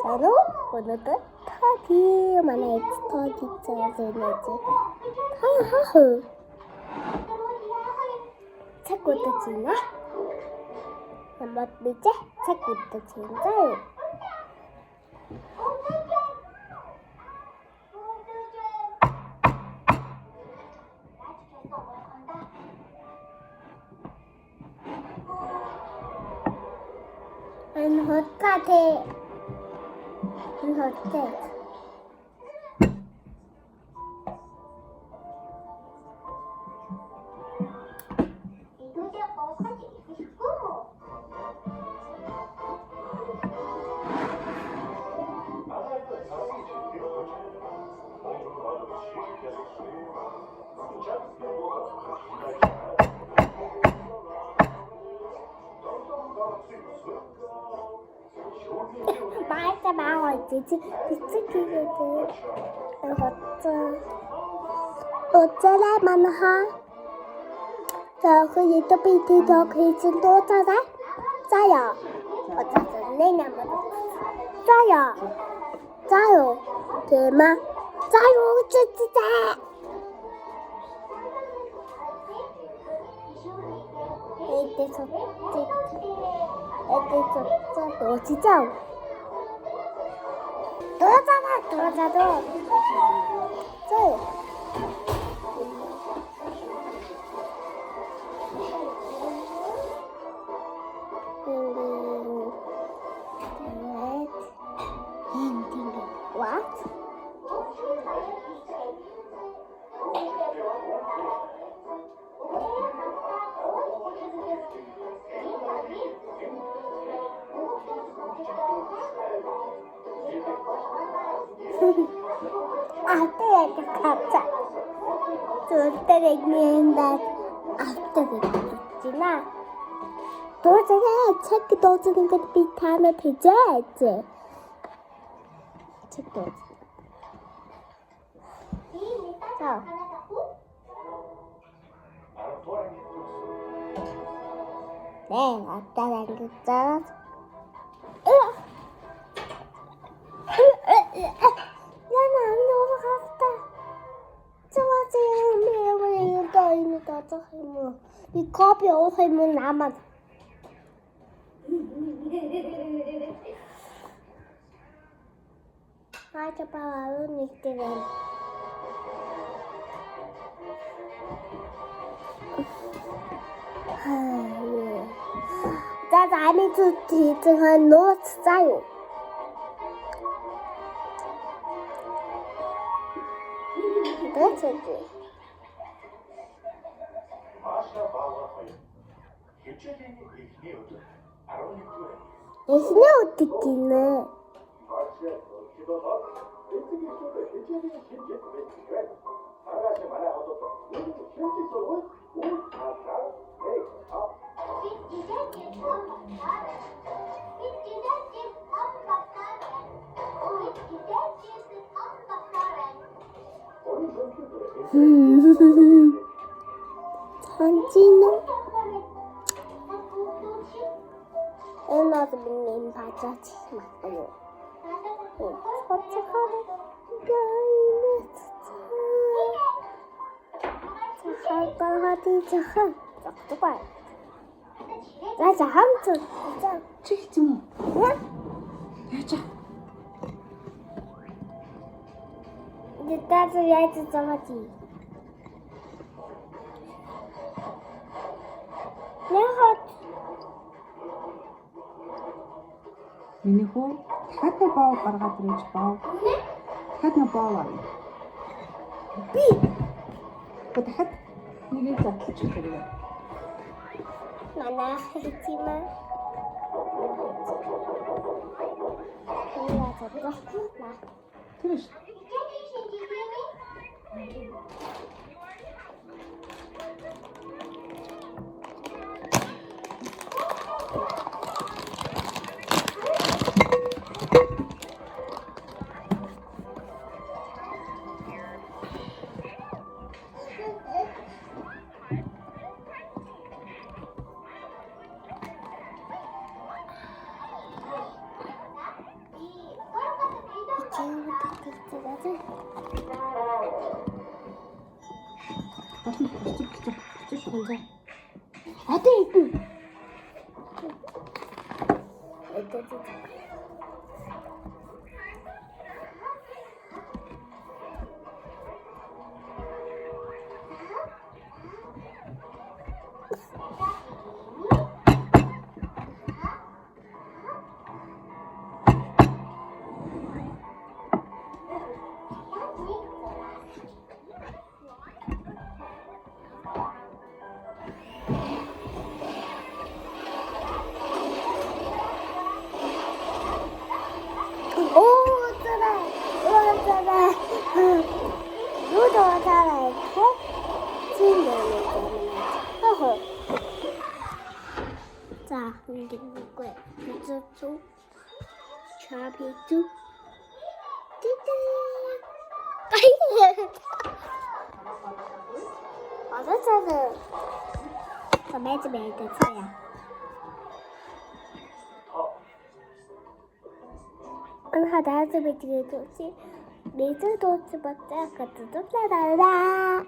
Ano? Өнөөдөр таагийн манай эц таагийн цаас өнөөж. Хаа. Цаг удаж байна. Хамт бич цаг удаж байна. Энэ хоттой. Энэ хоттой. 어쩌라 만하 저 그이도 비티도 그이진도 짜자 짜요 어쩌서 내냐면 짜요 대마 짜요 쯔쯔짜 에이때 너 진짜 너잖아 짜요 What? After the capture, to the again that after the dinner. Those are check those are going to be time of his jet. Check those. So. Then after that, 이 컵이 어디서 있는 나만 맞아 봐요 니들은 자 다음에 또 뒤등한 놓았어요 그렇지 예신이 어떻게 있네 천지는 에너지 민님 바자지 마요. 어떡하래? 자할까 하디 자한 짝짝발. 나 자함 좀 치지 뭐. 응? 야자. 이제 따뜻해야지 정하지. 내가 Миний хүү дахиад нэг боо гаргаад ирж боо. Дахиад нэг боо авъя. би Дахиад нэгийг задлаж өгөх. 만나 했지만 내가 저거 나 Тэр ш. Болчих шүү. Одоо идэн. 자, 이게 누구야? 비주주, 차비주, 띠띠. 어서서서. 저 매주 매일 됐어요. 하나, 둘, 셋, 넷, 다섯, 여섯, 일곱, 매주 도치 받자. 같은 좀 나라.